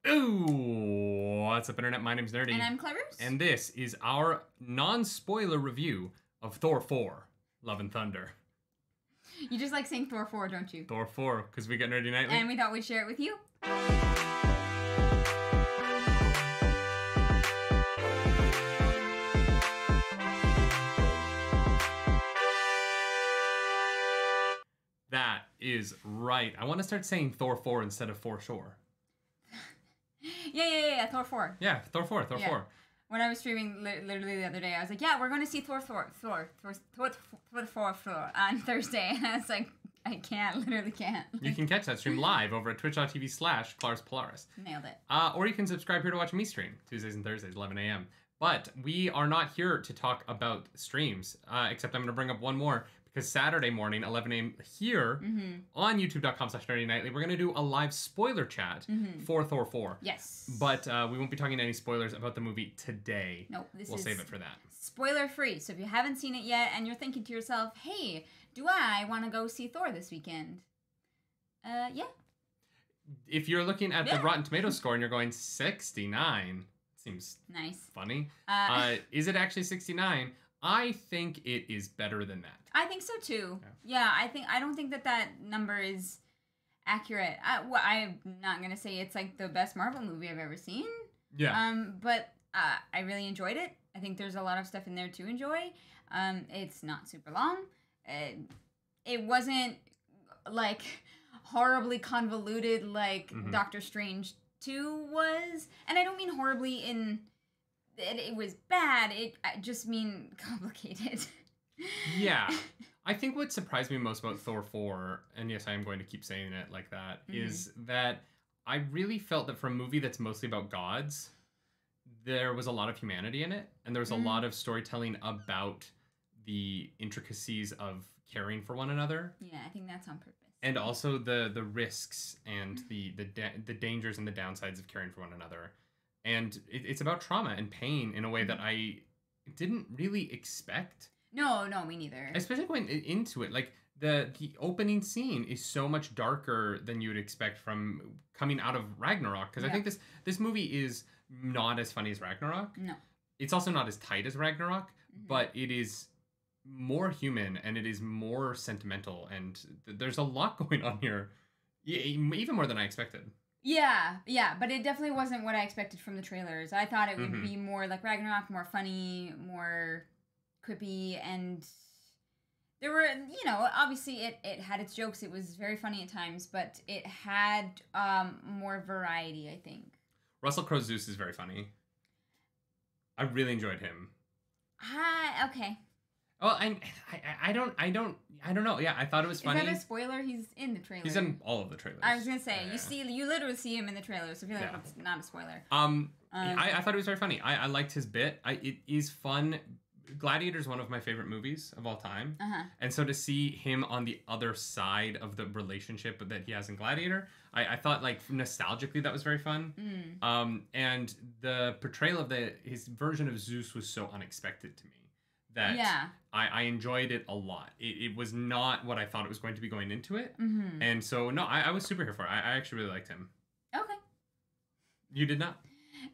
Ooh, what's up, Internet? My name's Nerdy. And I'm Clarice. And this is our non-spoiler review of Thor 4, Love and Thunder. You just like saying Thor 4, don't you? Thor 4, because we get Nerdy Nightly. And we thought we'd share it with you. That is right. I want to start saying Thor 4 instead of Foreshore. Yeah, Thor 4. Yeah, Thor 4. When I was streaming literally the other day, I was like, yeah, we're going to see Thor 4 on Thursday. And I was like, I literally can't. You can catch that stream live over at twitch.tv/ClarisPolaris. Nailed it. Or you can subscribe here to watch me stream, Tuesdays and Thursdays, 11 a.m. But we are not here to talk about streams, except I'm going to bring up one more, because Saturday morning, 11 a.m. here on youtube.com/nerdynightly, we're going to do a live spoiler chat for Thor 4. Yes. But we won't be talking any spoilers about the movie today. No, we'll save it for that. Spoiler free. So if you haven't seen it yet and you're thinking to yourself, hey, do I want to go see Thor this weekend? Yeah. If you're looking at the Rotten Tomatoes score and you're going 69, seems nice, funny. Is it actually 69? I think it is better than that. I think so too. Yeah, I don't think that number is accurate. I'm not gonna say it's like the best Marvel movie I've ever seen. Yeah. But I really enjoyed it. I think there's a lot of stuff in there to enjoy. It's not super long. It wasn't like horribly convoluted like Doctor Strange 2 was, and I don't mean horribly in it was bad. I just mean complicated. Yeah. I think what surprised me most about Thor 4, and yes, I am going to keep saying it like that, is that I really felt that for a movie that's mostly about gods, there was a lot of humanity in it, and there was a lot of storytelling about the intricacies of caring for one another. Yeah, I think that's on purpose. And also the risks and the dangers and the downsides of caring for one another. And it's about trauma and pain in a way that I didn't really expect. No, me neither. Especially going into it. Like, the opening scene is so much darker than you would expect from coming out of Ragnarok. Because I think this movie is not as funny as Ragnarok. No. It's also not as tight as Ragnarok, but it is more human and it is more sentimental. And there's a lot going on here, even more than I expected. Yeah, but it definitely wasn't what I expected from the trailers. I thought it would be more like Ragnarok, more funny, more quippy, and there were, obviously it had its jokes. It was very funny at times, but it had more variety, I think. Russell Crowe's Zeus is very funny. I really enjoyed him. Okay. Well, I don't know. Yeah, I thought it was funny. Is that a spoiler? He's in the trailer. He's in all of the trailers. I was gonna say you literally see him in the trailer, so I feel like it's not a spoiler. I thought it was very funny. I liked his bit. It is fun. Gladiator is one of my favorite movies of all time, and so to see him on the other side of the relationship that he has in Gladiator, I thought, like, nostalgically that was very fun. And the portrayal of his version of Zeus was so unexpected to me that I enjoyed it a lot. It was not what I thought it was going to be going into it, and so no, I was super here for it. I actually really liked him. Okay. You did not?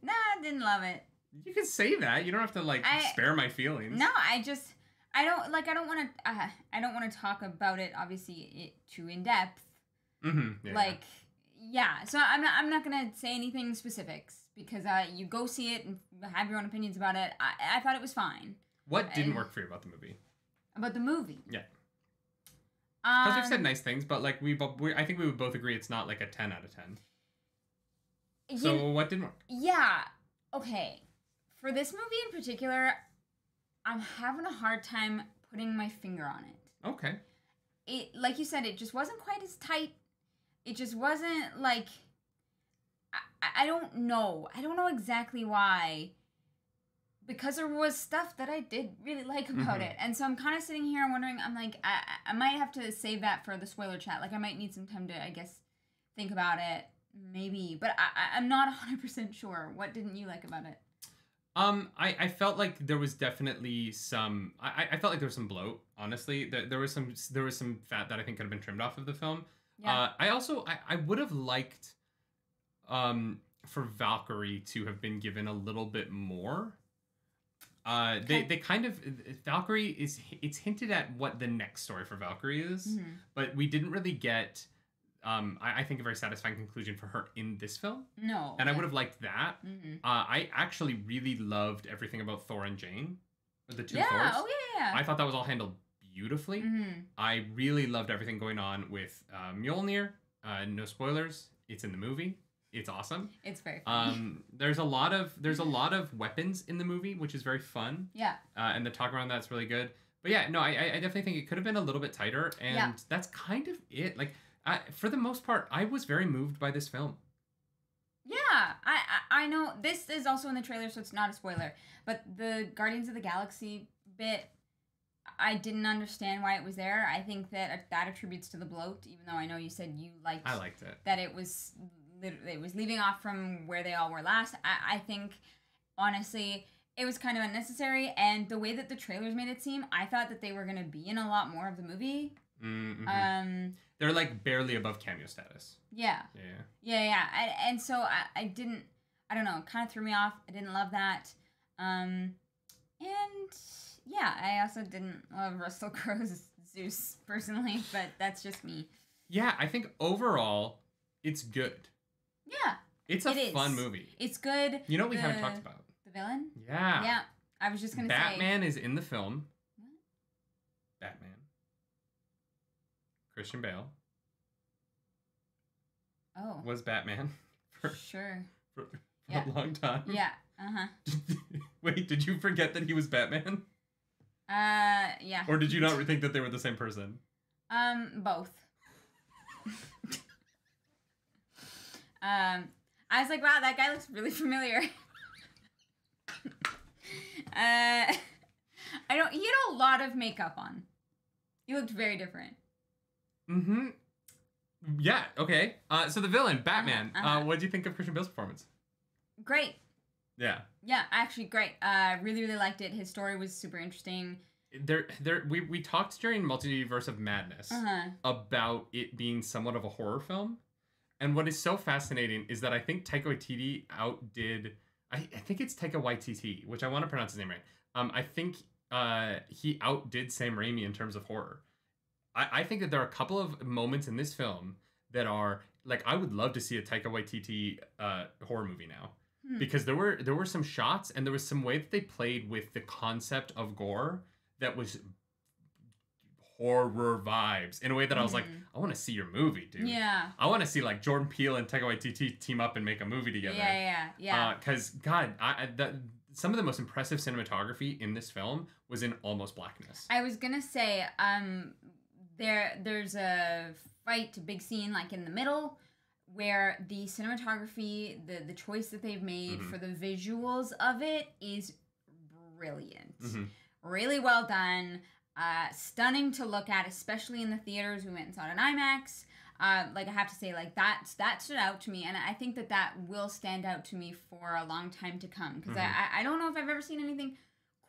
Nah, I didn't love it. You can say that. You don't have to spare my feelings. No, I don't want to talk about it obviously too in depth. So I'm not gonna say anything specifics because you go see it and have your own opinions about it. I thought it was fine. What didn't work for you about the movie? About the movie? Yeah. Because we've said nice things, but like I think we would both agree it's not like a 10 out of 10. So what didn't work? Yeah. Okay. For this movie in particular, I'm having a hard time putting my finger on it. Okay. It, like you said, it just wasn't quite as tight. It just wasn't like... I don't know. I don't know exactly why. Because there was stuff that I did really like about it. And so I'm kind of sitting here and wondering, I'm like, I might have to save that for the spoiler chat. Like, I might need some time to, I guess, think about it. Maybe. But I'm not 100% sure. What didn't you like about it? I felt like there was definitely some... I felt like there was some bloat, honestly. There was some fat that I think could have been trimmed off of the film. Yeah. I would have liked for Valkyrie to have been given a little bit more. They kind of Valkyrie it's hinted at what the next story for Valkyrie is, but we didn't really get I think a very satisfying conclusion for her in this film. No. And I would have liked that. I actually really loved everything about Thor and Jane, the two Thors. Oh yeah. I thought that was all handled beautifully. I really loved everything going on with Mjolnir. No spoilers. It's in the movie. It's awesome. It's very funny. There's a lot of weapons in the movie, which is very fun. Yeah. And the talk around that's really good. But yeah, no, I definitely think it could have been a little bit tighter, and that's kind of it. Like, for the most part, I was very moved by this film. Yeah, I know this is also in the trailer, so it's not a spoiler. But the Guardians of the Galaxy bit, I didn't understand why it was there. I think that attributes to the bloat, even though I know you said you liked. I liked it. That it was leaving off from where they all were last. I think, honestly, it was kind of unnecessary. And the way that the trailers made it seem, I thought that they were going to be in a lot more of the movie. They're like barely above cameo status. Yeah. And so I didn't, I don't know, it kind of threw me off. I didn't love that. And yeah, I also didn't love Russell Crowe's Zeus personally, but that's just me. Yeah, I think overall, it's good. Yeah. It's a fun movie. It's good. You know what we haven't talked about? The villain? Yeah. Yeah. I was just going to say. Batman is in the film. What? Batman. Christian Bale. Oh. Was Batman. For a long time. Yeah. Wait, did you forget that he was Batman? Yeah. Or did you not think that they were the same person? Both. I was like, wow, that guy looks really familiar. he had a lot of makeup on. He looked very different. Yeah, okay. So the villain, Batman. What did you think of Christian Bale's performance? Great. Yeah. Yeah, actually great. Really, really liked it. His story was super interesting. We talked during Multiverse of Madness about it being somewhat of a horror film. And what is so fascinating is that I think Taika Waititi outdid... I think it's Taika Waititi, which I want to pronounce his name right. I think he outdid Sam Raimi in terms of horror. I think that there are a couple of moments in this film that are... Like, I would love to see a Taika Waititi horror movie now. Because there were some shots and there was some way that they played with the concept of gore that was horror vibes in a way that I was like, I want to see your movie, dude. Yeah. I want to see like Jordan Peele and Taika Waititi team up and make a movie together. Yeah. Because God, some of the most impressive cinematography in this film was in Almost Blackness. I was gonna say, there's a big scene like in the middle where the cinematography, the choice that they've made for the visuals of it is brilliant. Really well done. Stunning to look at, especially in the theaters. We went and saw it in IMAX. Like, I have to say, like, that stood out to me, and I think that will stand out to me for a long time to come, because I don't know if I've ever seen anything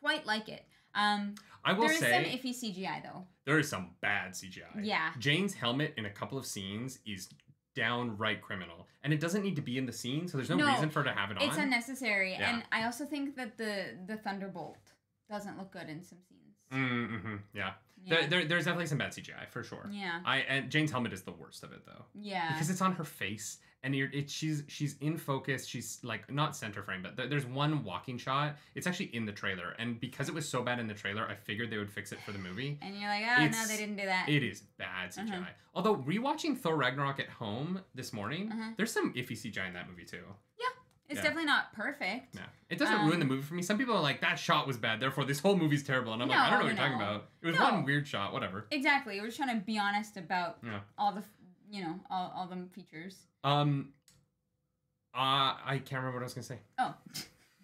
quite like it. I will say... There is some iffy CGI, though. There is some bad CGI. Yeah. Jane's helmet in a couple of scenes is downright criminal, and it doesn't need to be in the scene, so there's no reason for her to have it on. It's unnecessary, and I also think that the Thunderbolt doesn't look good in some scenes. Yeah. There's definitely some bad CGI for sure. Yeah. And Jane's helmet is the worst of it though. Yeah. Because it's on her face and she's in focus. She's like not center frame, but there's one walking shot. It's actually in the trailer, and because it was so bad in the trailer, I figured they would fix it for the movie. And you're like, oh no, they didn't do that. It is bad CGI. Although rewatching Thor Ragnarok at home this morning, there's some iffy CGI in that movie too. Yeah. It's definitely not perfect. Yeah. It doesn't ruin the movie for me. Some people are like, that shot was bad, therefore this whole movie's terrible. And I'm like, I don't know what you're talking about. It was one weird shot, whatever. Exactly. We're just trying to be honest about all the, all the features. I can't remember what I was going to say. Oh,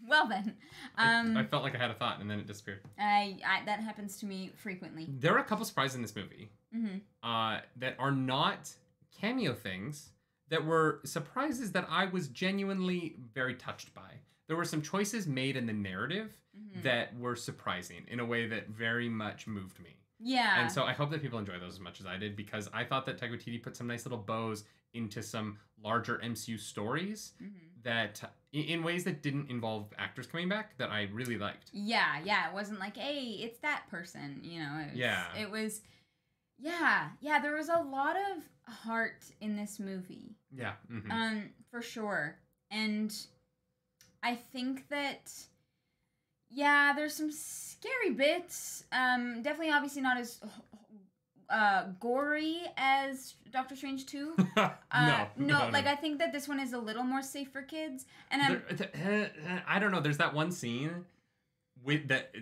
well then. I felt like I had a thought and then it disappeared. That happens to me frequently. There are a couple surprises in this movie that are not cameo things, that were surprises that I was genuinely very touched by. There were some choices made in the narrative that were surprising in a way that very much moved me. Yeah. And so I hope that people enjoy those as much as I did, because I thought that Taika Waititi put some nice little bows into some larger MCU stories that in ways that didn't involve actors coming back that I really liked. Yeah, it wasn't like, hey, it's that person, you know. It was there was a lot of heart in this movie. Yeah. For sure. And I think that there's some scary bits. Definitely obviously not as gory as Doctor Strange 2. No, like I think that this one is a little more safe for kids. And I don't know. There's that one scene with that.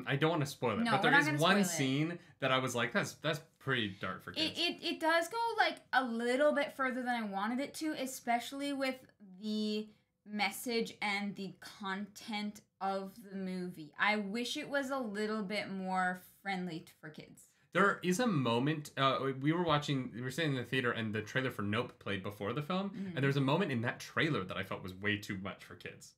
I don't want to spoil it, no, but there is one scene that I was like, that's pretty dark for kids. It does go like a little bit further than I wanted it to, especially with the message and the content of the movie. I wish it was a little bit more friendly for kids. There is a moment, we were sitting in the theater and the trailer for Nope played before the film, and there's a moment in that trailer that I felt was way too much for kids.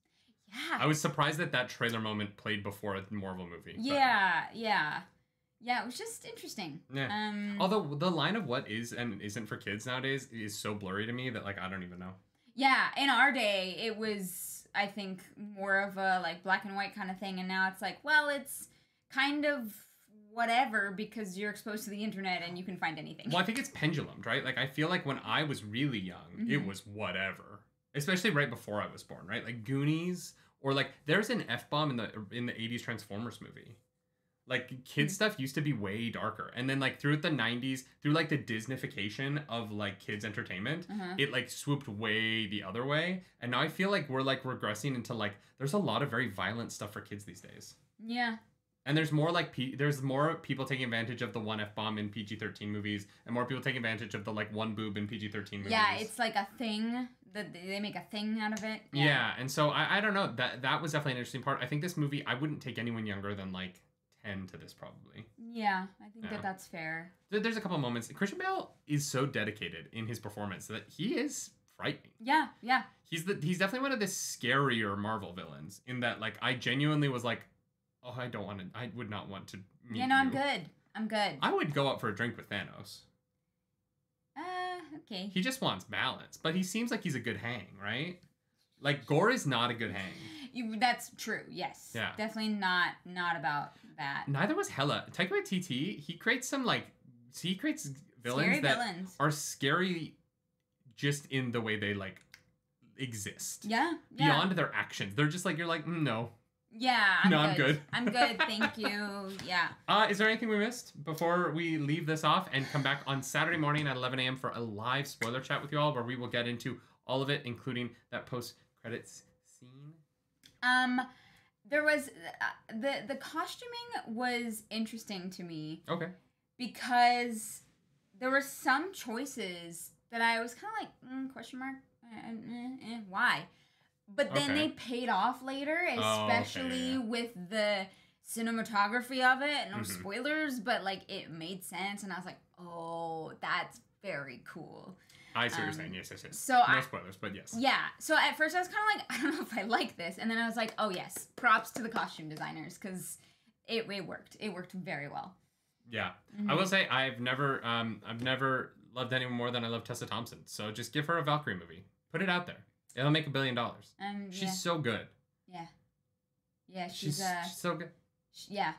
Yeah. I was surprised that trailer moment played before a Marvel movie. Yeah, it was just interesting. Yeah. Although the line of what is and isn't for kids nowadays is so blurry to me that like I don't even know. Yeah, in our day it was, I think, more of a like black and white kind of thing, and now it's like, well, it's kind of whatever because you're exposed to the internet and you can find anything. Well, I think it's pendulumed, right? Like I feel like when I was really young, it was whatever. Especially right before I was born, right? Like Goonies, or like there's an F-bomb in the 80s Transformers movie. Like kids stuff used to be way darker. And then like through the 90s, through like the Disneyfication of like kids entertainment, it like swooped way the other way. And now I feel like we're like regressing into like there's a lot of very violent stuff for kids these days. Yeah. And there's more like there's more people taking advantage of the one F-bomb in PG-13 movies, and more people taking advantage of the like one boob in PG-13 movies. Yeah, it's like a thing that they make a thing out of it. Yeah, and so I don't know, that was definitely an interesting part. I think this movie, I wouldn't take anyone younger than like 10 to this probably. Yeah, I think that's fair. There's a couple of moments. Christian Bale is so dedicated in his performance that he is frightening. Yeah. He's definitely one of the scarier Marvel villains in that like I genuinely was like, oh, I would not want to meet you. I'm good. I would go out for a drink with Thanos. Okay. He just wants balance, but he seems like he's a good hang, right? Like, Gore is not a good hang. That's true, yes. Yeah. Definitely not about that. Neither was Hela. Taika Waititi, he creates villains villains. Are scary just in the way they, like, exist. Yeah. Beyond their actions. They're just like, you're like, no. Yeah, I'm good. I'm good, thank you. Yeah. Is there anything we missed before we leave this off and come back on Saturday morning at 11 a.m. for a live spoiler chat with you all, where we will get into all of it, including that post-credits scene? There was the costuming was interesting to me. Okay. Because there were some choices that I was kind of like, question mark, why? But then they paid off later, especially with the cinematography of it. No spoilers, but like it made sense, and I was like, "Oh, that's very cool." I see what you're saying. Yes. So no spoilers, but yes. Yeah. So at first I was kind of like, I don't know if I like this, and then I was like, "Oh yes, props to the costume designers because it worked. It worked very well." Yeah. I will say I've never loved anyone more than I love Tessa Thompson. So just give her a Valkyrie movie. Put it out there. It'll make $1 billion. She's so good. Yeah, she's so good. Yeah,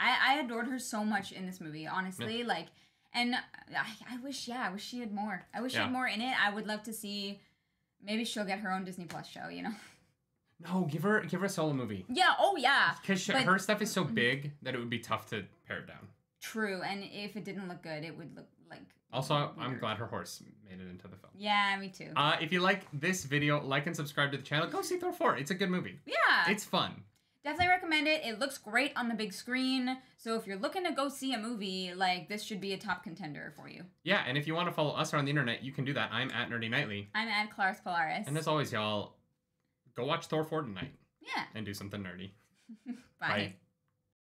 I adored her so much in this movie. Honestly, like, and I wish she had more. I wish she had more in it. I would love to see. Maybe she'll get her own Disney Plus show. You know. No, give her a solo movie. Yeah. Oh yeah. Because her stuff is so big that it would be tough to pare it down. True, and if it didn't look good, it would look like. Also, I'm glad her horse made it into the film. Yeah, me too. If you like this video, like and subscribe to the channel. Go see Thor 4. It's a good movie. Yeah. It's fun. Definitely recommend it. It looks great on the big screen. So if you're looking to go see a movie, like, this should be a top contender for you. Yeah, and if you want to follow us around the internet, you can do that. I'm at Nerdy Nightly. I'm at Claris Polaris. And as always, y'all, go watch Thor 4 tonight. Yeah. And do something nerdy. Bye.